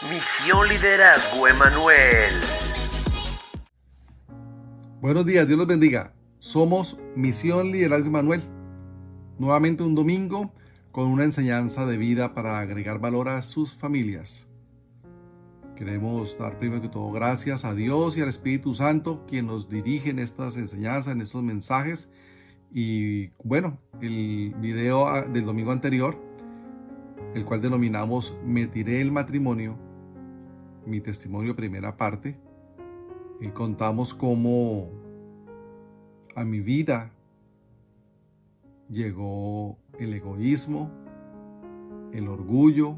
Misión Liderazgo Emanuel. Buenos días, Dios los bendiga. Somos Misión Liderazgo Emanuel. Nuevamente un domingo con una enseñanza de vida para agregar valor a sus familias. Queremos dar primero que todo gracias a Dios y al Espíritu Santo, quien nos dirige en estas enseñanzas, en estos mensajes. Y bueno, el video del domingo anterior, el cual denominamos Me tiré el matrimonio, mi testimonio primera parte, contamos cómo a mi vida llegó el egoísmo, el orgullo,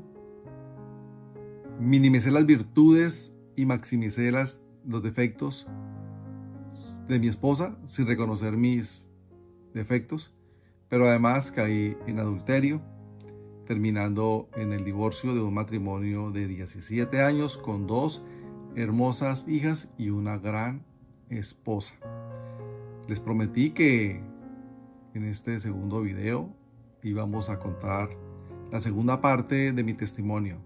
minimicé las virtudes y maximicé los defectos de mi esposa sin reconocer mis defectos, pero además caí en adulterio, terminando en el divorcio de un matrimonio de 17 años con 2 hermosas hijas y una gran esposa. Les prometí que en este segundo video íbamos a contar la segunda parte de mi testimonio,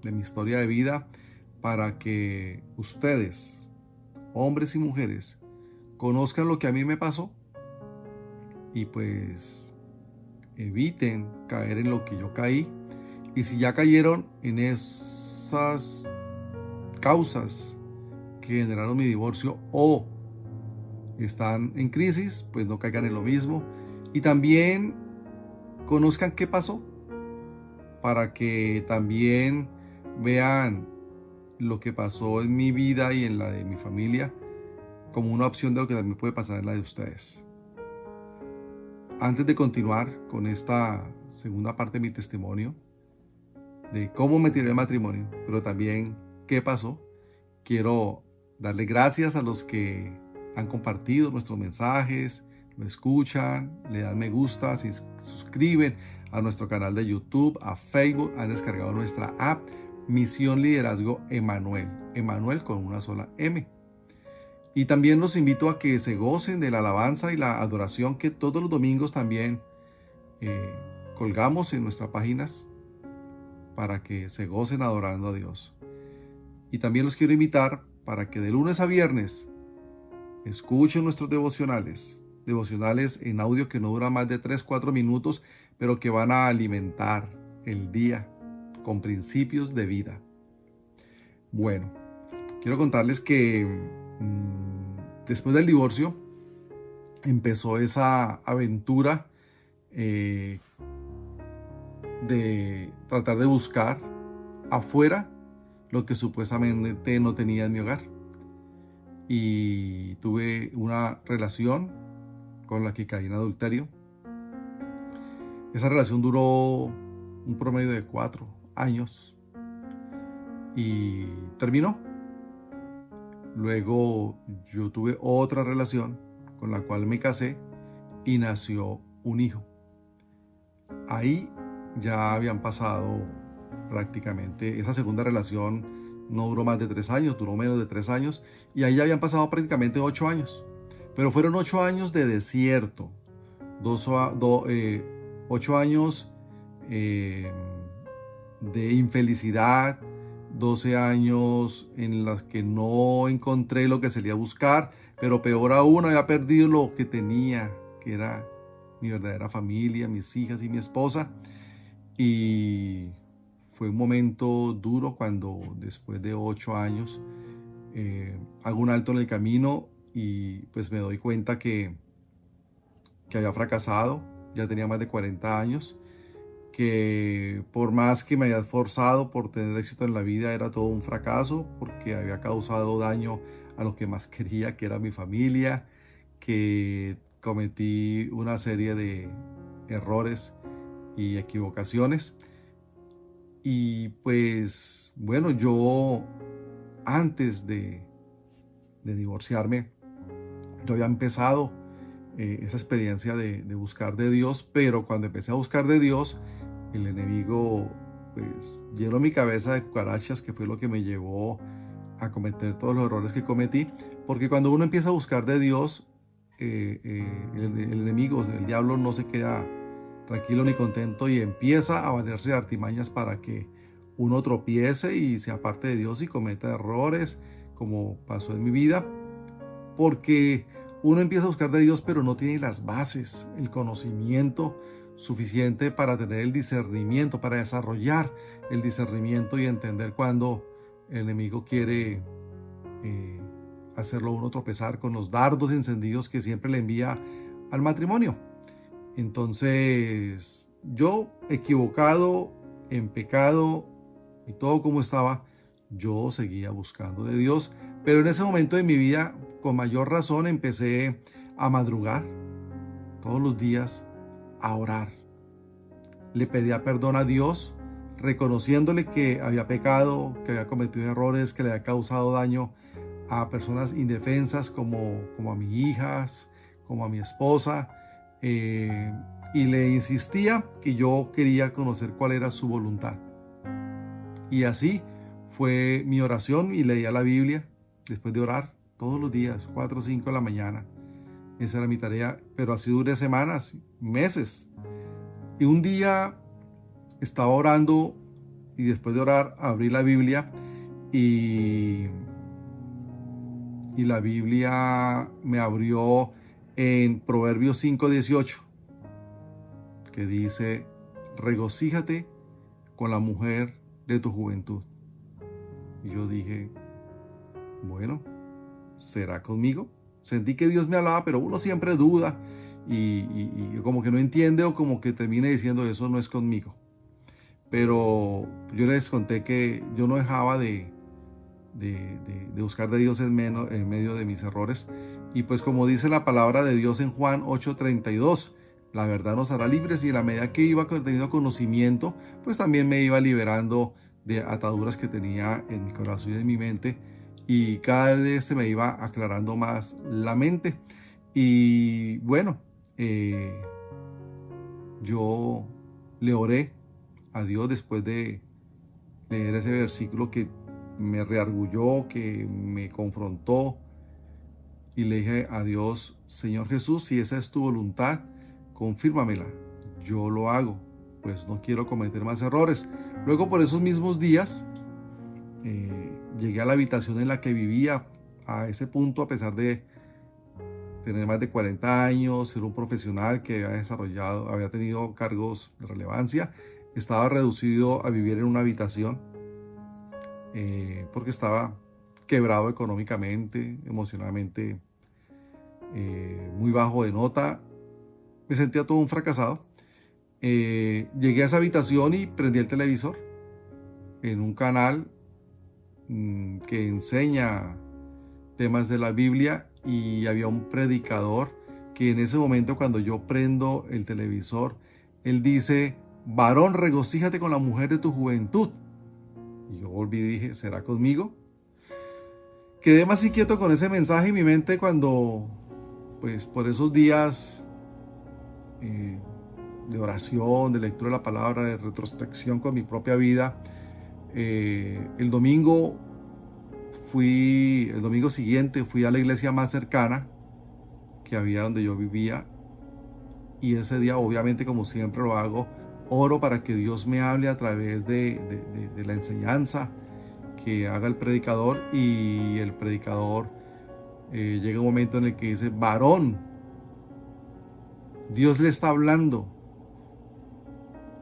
de mi historia de vida, para que ustedes, hombres y mujeres, conozcan lo que a mí me pasó y pues eviten caer en lo que yo caí. Y si ya cayeron en esas causas que generaron mi divorcio o están en crisis, pues no caigan en lo mismo. Y también conozcan qué pasó, para que también vean lo que pasó en mi vida y en la de mi familia como una opción de lo que también puede pasar en la de ustedes. Antes de continuar con esta segunda parte de mi testimonio, de cómo me tiré el matrimonio, pero también qué pasó, quiero darle gracias a los que han compartido nuestros mensajes, lo escuchan, le dan me gusta, se suscriben a nuestro canal de YouTube, a Facebook, han descargado nuestra app Misión Liderazgo Emanuel, Emanuel con una sola M. Y también los invito a que se gocen de la alabanza y la adoración que todos los domingos también colgamos en nuestras páginas, para que se gocen adorando a Dios. Y también los quiero invitar para que de lunes a viernes escuchen nuestros devocionales en audio que no duran más de 3-4 minutos, pero que van a alimentar el día con principios de vida. Bueno, quiero contarles que después del divorcio empezó esa aventura de tratar de buscar afuera lo que supuestamente no tenía en mi hogar. Y tuve una relación con la que caí en adulterio. Esa relación duró un promedio de 4 años y terminó. Luego yo tuve otra relación con la cual me casé y nació un hijo. Ahí ya habían pasado prácticamente, esa segunda relación no duró más de 3 años, duró menos de 3 años, y ahí ya habían pasado prácticamente 8 años. Pero fueron 8 años de desierto, 8 años de infelicidad, 12 años en los que no encontré lo que salía a buscar, pero peor aún, había perdido lo que tenía, que era mi verdadera familia, mis hijas y mi esposa. Y fue un momento duro cuando después de 8 años hago un alto en el camino y pues me doy cuenta que había fracasado. Ya tenía más de 40 años, que por más que me había esforzado por tener éxito en la vida, era todo un fracaso, porque había causado daño a lo que más quería, que era mi familia, que cometí una serie de errores y equivocaciones. Y pues bueno, yo antes de divorciarme, yo había empezado esa experiencia de buscar de Dios, pero cuando empecé a buscar de Dios, el enemigo pues llenó mi cabeza de cucarachas, que fue lo que me llevó a cometer todos los errores que cometí. Porque cuando uno empieza a buscar de Dios, el enemigo, el diablo, no se queda tranquilo ni contento y empieza a valerse de artimañas para que uno tropiece y se aparte de Dios y cometa errores, como pasó en mi vida, porque uno empieza a buscar de Dios, pero no tiene las bases, el conocimiento suficiente para tener el discernimiento, para desarrollar el discernimiento y entender cuando el enemigo quiere hacerlo a uno tropezar con los dardos encendidos que siempre le envía al matrimonio. Entonces, yo equivocado, en pecado y todo como estaba, yo seguía buscando de Dios, pero en ese momento de mi vida, con mayor razón, empecé a madrugar todos los días, a orar. Le pedía perdón a Dios, reconociéndole que había pecado, que había cometido errores, que le había causado daño a personas indefensas como a mis hijas, como a mi esposa, y le insistía que yo quería conocer cuál era su voluntad. Y así fue mi oración y leía la Biblia después de orar todos los días, 4 o 5 de la mañana. Esa era mi tarea, pero así duré semanas, meses. Y un día estaba orando y después de orar abrí la Biblia y la Biblia me abrió en Proverbios 5:18, que dice: regocíjate con la mujer de tu juventud. Y yo dije, bueno, ¿será conmigo? Sentí que Dios me hablaba, pero uno siempre duda y como que no entiende o como que termina diciendo eso no es conmigo. Pero yo les conté que yo no dejaba de buscar de Dios en medio de mis errores. Y pues como dice la palabra de Dios en Juan 8:32, la verdad nos hará libres, y a la medida que iba teniendo conocimiento, pues también me iba liberando de ataduras que tenía en mi corazón y en mi mente, y cada vez se me iba aclarando más la mente. Y bueno, yo le oré a Dios después de leer ese versículo que me reargulló, que me confrontó, y le dije a Dios: Señor Jesús, si esa es tu voluntad, confírmamela, yo lo hago, pues no quiero cometer más errores. Luego, por esos mismos días, llegué a la habitación en la que vivía. A ese punto, a pesar de tener más de 40 años, ser un profesional que había tenido cargos de relevancia, estaba reducido a vivir en una habitación, porque estaba quebrado económicamente, emocionalmente, muy bajo de nota. Me sentía todo un fracasado. Llegué a esa habitación y prendí el televisor en un canal que enseña temas de la Biblia, y había un predicador que en ese momento, cuando yo prendo el televisor, él dice: varón, regocíjate con la mujer de tu juventud. Y yo volví y dije: ¿será conmigo? Quedé más inquieto con ese mensaje en mi mente cuando, pues por esos días de oración, de lectura de la palabra, de retrospección con mi propia vida, el domingo siguiente fui a la iglesia más cercana que había donde yo vivía, y ese día, obviamente, como siempre lo hago, oro para que Dios me hable a través de la enseñanza que haga el predicador. Y el predicador, llega un momento en el que dice: varón, Dios le está hablando.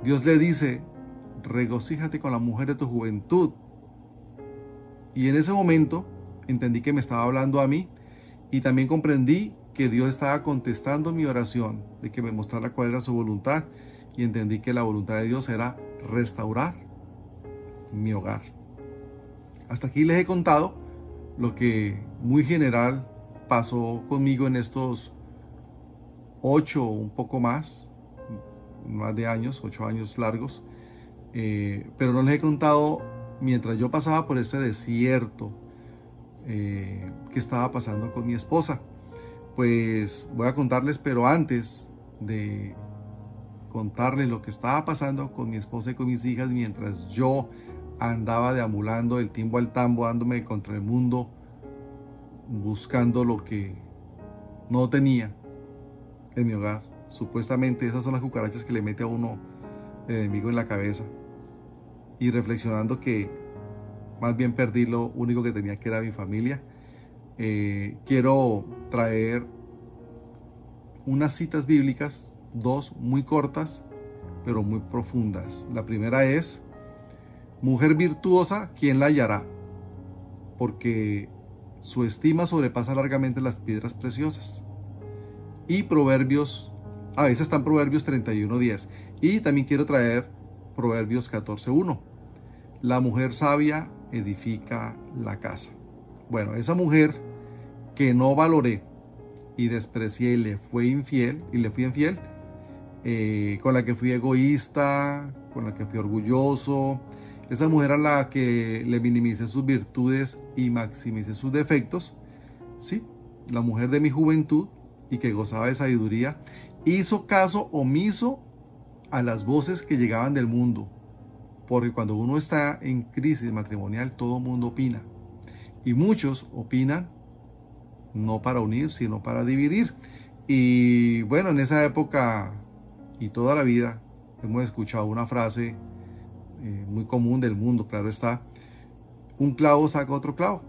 Dios le dice: regocíjate con la mujer de tu juventud. Y en ese momento entendí que me estaba hablando a mí, y también comprendí que Dios estaba contestando mi oración de que me mostrara cuál era su voluntad, y entendí que la voluntad de Dios era restaurar mi hogar. Hasta aquí les he contado lo que muy general pasó conmigo en estos 8 o un poco más de años, 8 años largos, pero no les he contado mientras yo pasaba por ese desierto, qué estaba pasando con mi esposa. Pues voy a contarles, pero antes de contarles lo que estaba pasando con mi esposa y con mis hijas, mientras yo andaba deambulando del timbo al tambo, dándome contra el mundo, buscando lo que no tenía en mi hogar. Supuestamente esas son las cucarachas que le mete a uno el enemigo en la cabeza. y reflexionando que más bien perdí lo único que tenía, que era mi familia, quiero traer unas citas bíblicas, dos muy cortas, pero muy profundas. La primera es: mujer virtuosa, ¿quién la hallará? Porque su estima sobrepasa largamente las piedras preciosas. Y Proverbios, a veces están Proverbios 31:10. Y también quiero traer Proverbios 14:1. La mujer sabia edifica la casa. Bueno, esa mujer que no valoré y desprecié y le fui infiel, con la que fui egoísta, con la que fui orgulloso, esa mujer a la que le minimicé sus virtudes y maximicé sus defectos, sí, la mujer de mi juventud y que gozaba de sabiduría, hizo caso omiso a las voces que llegaban del mundo, porque cuando uno está en crisis matrimonial, todo el mundo opina, y muchos opinan no para unir, sino para dividir. Y bueno, en esa época y toda la vida hemos escuchado una frase muy común del mundo, claro está: un clavo saca otro clavo.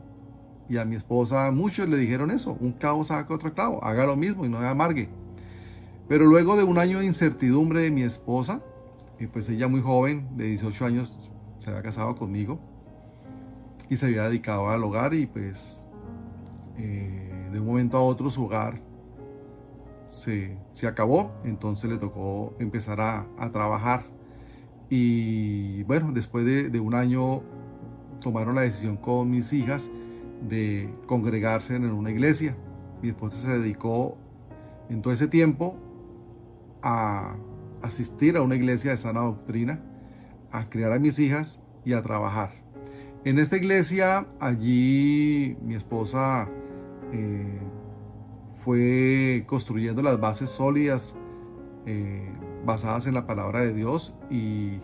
Y a mi esposa muchos le dijeron eso: un clavo saca otro clavo, haga lo mismo y no se amargue. Pero luego de un año de incertidumbre de mi esposa, y pues ella muy joven, de 18 años, se había casado conmigo y se había dedicado al hogar, y pues de un momento a otro su hogar se acabó, entonces le tocó empezar a trabajar. Y bueno, después de un año tomaron la decisión con mis hijas de congregarse en una iglesia. Mi esposa se dedicó en todo ese tiempo a asistir a una iglesia de sana doctrina, a criar a mis hijas y a trabajar. En esta iglesia, allí mi esposa fue construyendo las bases sólidas basadas en la palabra de Dios, y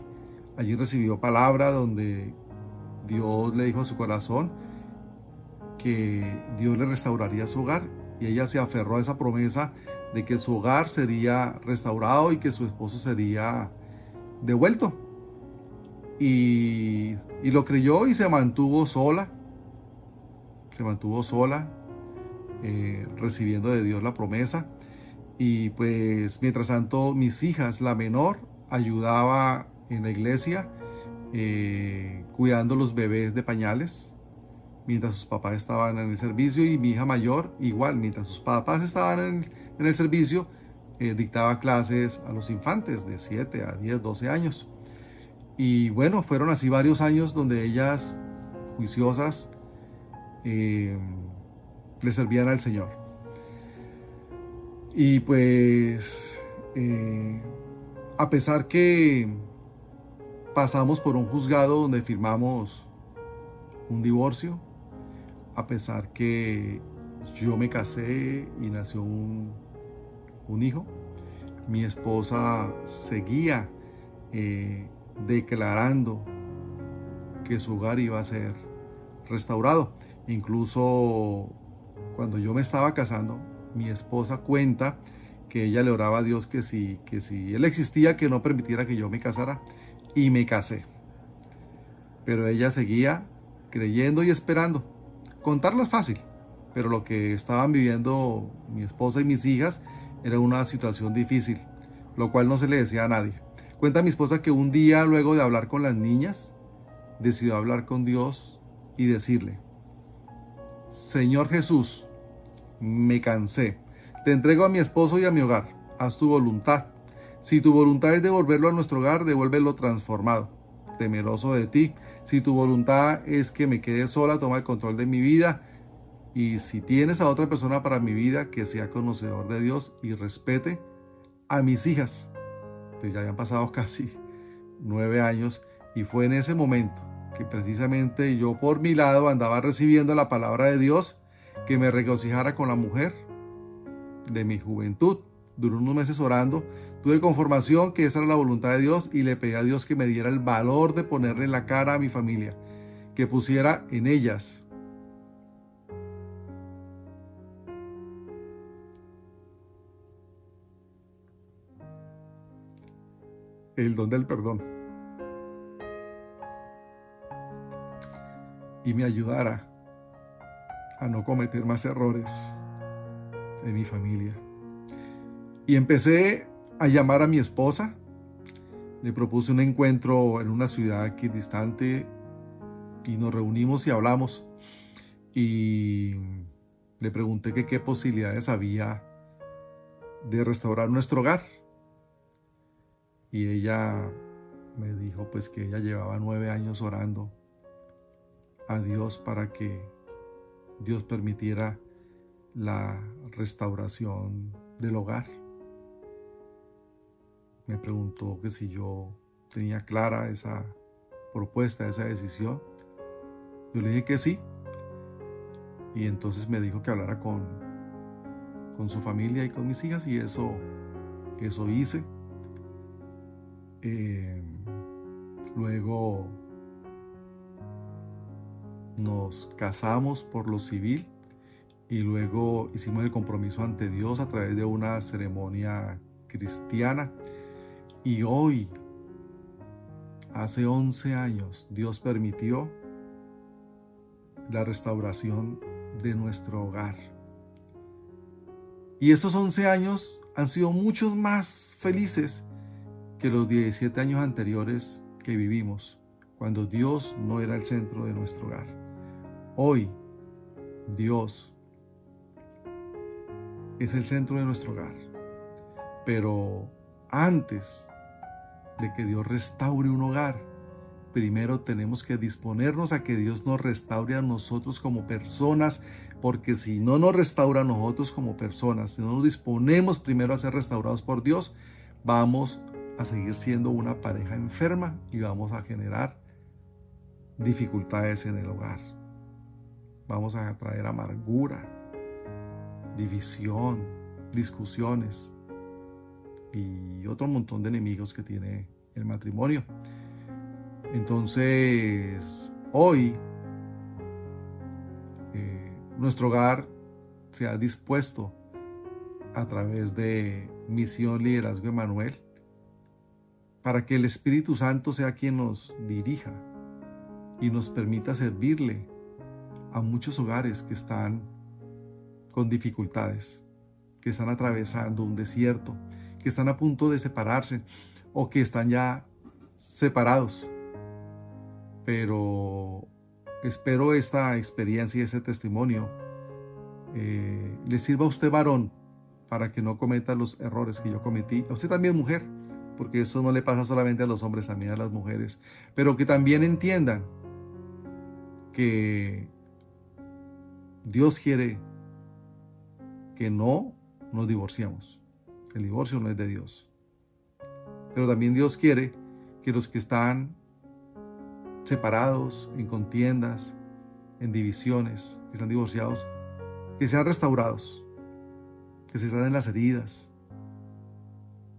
allí recibió palabra donde Dios le dijo a su corazón que Dios le restauraría su hogar, y ella se aferró a esa promesa de que su hogar sería restaurado y que su esposo sería devuelto, y lo creyó y se mantuvo sola, recibiendo de Dios la promesa. Y pues mientras tanto mis hijas, la menor ayudaba en la iglesia cuidando los bebés de pañales mientras sus papás estaban en el servicio, y mi hija mayor igual, mientras sus papás estaban en el servicio, dictaba clases a los infantes de 7 a 10, 12 años. Y bueno, fueron así varios años donde ellas, juiciosas, le servían al Señor. Y pues a pesar que pasamos por un juzgado donde firmamos un divorcio, a pesar que yo me casé y nació un hijo, mi esposa seguía declarando que su hogar iba a ser restaurado. Incluso cuando yo me estaba casando, mi esposa cuenta que ella le oraba a Dios que si Él existía, que no permitiera que yo me casara, y me casé. Pero ella seguía creyendo y esperando. Contarlo es fácil, pero lo que estaban viviendo mi esposa y mis hijas era una situación difícil, lo cual no se le decía a nadie. Cuenta mi esposa que un día, luego de hablar con las niñas, decidió hablar con Dios y decirle: Señor Jesús, me cansé. Te entrego a mi esposo y a mi hogar. Haz tu voluntad. Si tu voluntad es devolverlo a nuestro hogar, devuélvelo transformado, temeroso de ti. Si tu voluntad es que me quede sola, toma el control de mi vida. Y si tienes a otra persona para mi vida, que sea conocedor de Dios y respete a mis hijas. Pues ya habían pasado casi 9 años, y fue en ese momento que precisamente yo por mi lado andaba recibiendo la palabra de Dios, que me regocijara con la mujer de mi juventud. Duré unos meses orando, tuve confirmación que esa era la voluntad de Dios, y le pedí a Dios que me diera el valor de ponerle la cara a mi familia, que pusiera en ellas el don del perdón. y me ayudara a no cometer más errores en mi familia. Y empecé a llamar a mi esposa. Le propuse un encuentro en una ciudad aquí distante y nos reunimos y hablamos. Y le pregunté que qué posibilidades había de restaurar nuestro hogar. Y ella me dijo pues que ella llevaba 9 años orando a Dios para que Dios permitiera la restauración del hogar. Me preguntó que si yo tenía clara esa propuesta, esa decisión. Yo le dije que sí. Y entonces me dijo que hablara con su familia y con mis hijas, y eso hice. Luego nos casamos por lo civil y luego hicimos el compromiso ante Dios a través de una ceremonia cristiana. Y hoy, hace 11 años, Dios permitió la restauración de nuestro hogar. Y estos 11 años han sido muchos más felices que los 17 años anteriores que vivimos, cuando Dios no era el centro de nuestro hogar. Hoy, Dios es el centro de nuestro hogar. Pero antes de que Dios restaure un hogar, primero tenemos que disponernos a que Dios nos restaure a nosotros como personas, porque si no nos restaura a nosotros como personas, si no nos disponemos primero a ser restaurados por Dios, vamos a seguir siendo una pareja enferma y vamos a generar dificultades en el hogar. Vamos a traer amargura, división, discusiones y otro montón de enemigos que tiene el matrimonio. Entonces, hoy nuestro hogar se ha dispuesto a través de Misión Liderazgo Emanuel para que el Espíritu Santo sea quien nos dirija y nos permita servirle a muchos hogares que están con dificultades, que están atravesando un desierto, que están a punto de separarse o que están ya separados. Pero espero esta experiencia y ese testimonio le sirva a usted, varón, para que no cometa los errores que yo cometí. A usted también, mujer, porque eso no le pasa solamente a los hombres, también a las mujeres. Pero que también entiendan que Dios quiere que no nos divorciemos. El divorcio no es de Dios. Pero también Dios quiere que los que están separados, en contiendas, en divisiones, que están divorciados, que sean restaurados, que se sanen las heridas,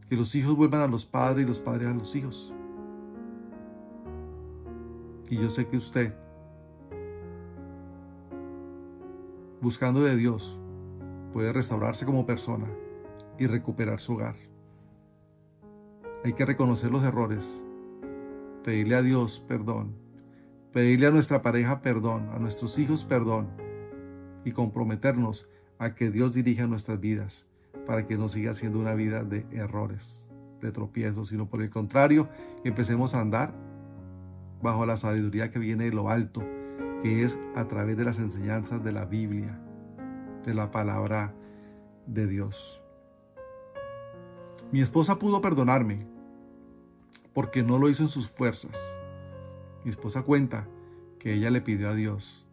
que los hijos vuelvan a los padres y los padres a los hijos. Y yo sé que usted, buscando de Dios, puede restaurarse como persona y recuperar su hogar. Hay que reconocer los errores, pedirle a Dios perdón, pedirle a nuestra pareja perdón, a nuestros hijos perdón y comprometernos a que Dios dirija nuestras vidas para que no siga siendo una vida de errores, de tropiezos, sino por el contrario, que empecemos a andar bajo la sabiduría que viene de lo alto, que es a través de las enseñanzas de la Biblia, de la palabra de Dios. Mi esposa pudo perdonarme porque no lo hizo en sus fuerzas. Mi esposa cuenta que ella le pidió a Dios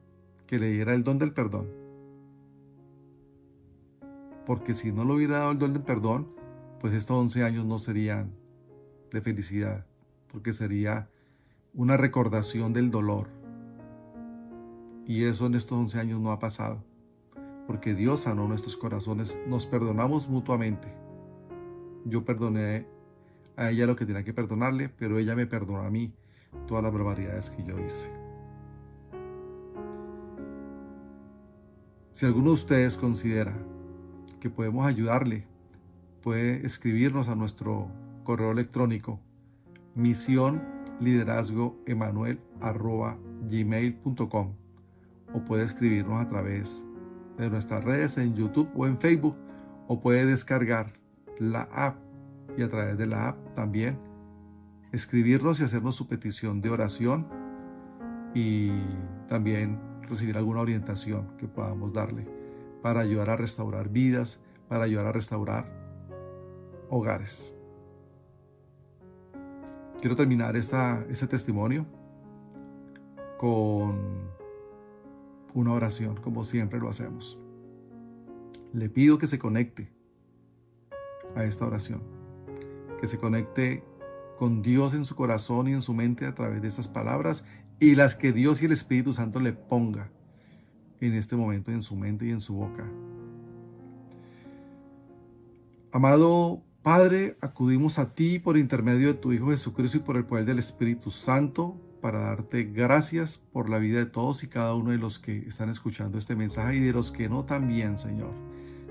que le diera el don del perdón, porque si no le hubiera dado el don del perdón, pues estos 11 años no serían de felicidad, porque sería una recordación del dolor. Y eso en estos 11 años no ha pasado, porque Dios sanó nuestros corazones, nos perdonamos mutuamente. Yo perdoné a ella lo que tenía que perdonarle, pero ella me perdonó a mí todas las barbaridades que yo hice. Si alguno de ustedes considera que podemos ayudarle, puede escribirnos a nuestro correo electrónico misionliderazgoemanuel@gmail.com o puede escribirnos a través de nuestras redes en YouTube o en Facebook, o puede descargar la app y a través de la app también escribirnos y hacernos su petición de oración y también recibir alguna orientación que podamos darle para ayudar a restaurar vidas, para ayudar a restaurar hogares. Quiero terminar este testimonio con una oración, como siempre lo hacemos. Le pido que se conecte a esta oración, que se conecte con Dios en su corazón y en su mente a través de estas palabras y las que Dios y el Espíritu Santo le ponga en este momento en su mente y en su boca. Amado Padre, acudimos a ti por intermedio de tu Hijo Jesucristo y por el poder del Espíritu Santo para darte gracias por la vida de todos y cada uno de los que están escuchando este mensaje y de los que no también, Señor.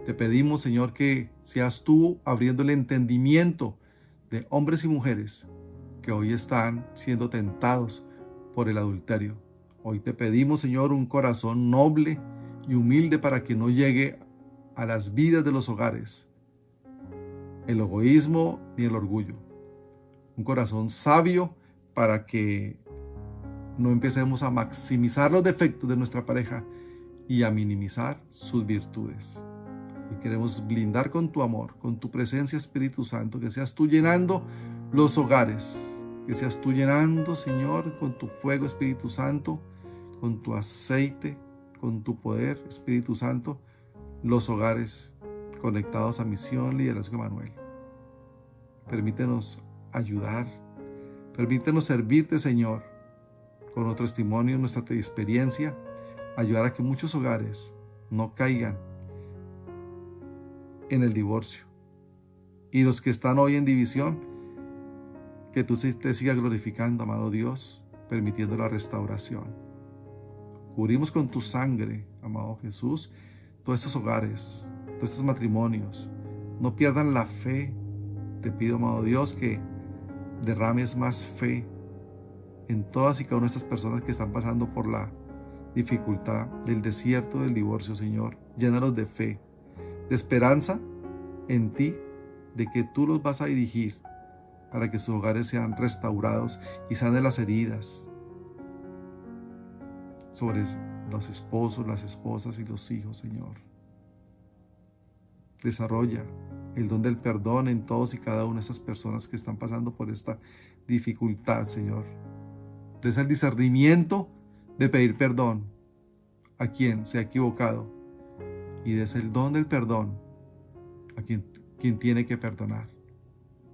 Te pedimos, Señor, que seas tú abriendo el entendimiento de hombres y mujeres que hoy están siendo tentados por el adulterio. Hoy te pedimos, Señor, un corazón noble y humilde para que no llegue a las vidas de los hogares el egoísmo ni el orgullo. Un corazón sabio para que no empecemos a maximizar los defectos de nuestra pareja y a minimizar sus virtudes. Y queremos blindar con tu amor, con tu presencia, Espíritu Santo, que seas tú llenando los hogares, que seas tú llenando, Señor, con tu fuego, Espíritu Santo, con tu aceite, con tu poder, Espíritu Santo, los hogares conectados a Misión Liderazgo Emanuel. Permítenos ayudar, permítenos servirte, Señor, con nuestro testimonio, nuestra experiencia, ayudar a que muchos hogares no caigan en el divorcio. Y los que están hoy en división, que tú te sigas glorificando, amado Dios, permitiendo la restauración. Cubrimos con tu sangre, amado Jesús, todos estos hogares, todos estos matrimonios. No pierdan la fe. Te pido, amado Dios, que derrames más fe en todas y cada una de estas personas que están pasando por la dificultad del desierto del divorcio, Señor. Llénalos de fe, de esperanza en ti, de que tú los vas a dirigir para que sus hogares sean restaurados y sanen las heridas sobre los esposos, las esposas y los hijos, Señor. Desarrolla el don del perdón en todos y cada una de estas personas que están pasando por esta dificultad, Señor. Des el discernimiento de pedir perdón a quien se ha equivocado y des el don del perdón a quien tiene que perdonar.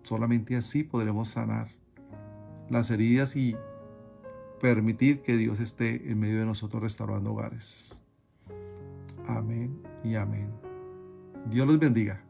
Solamente así podremos sanar las heridas y permitir que Dios esté en medio de nosotros restaurando hogares. Amén y amén. Dios los bendiga.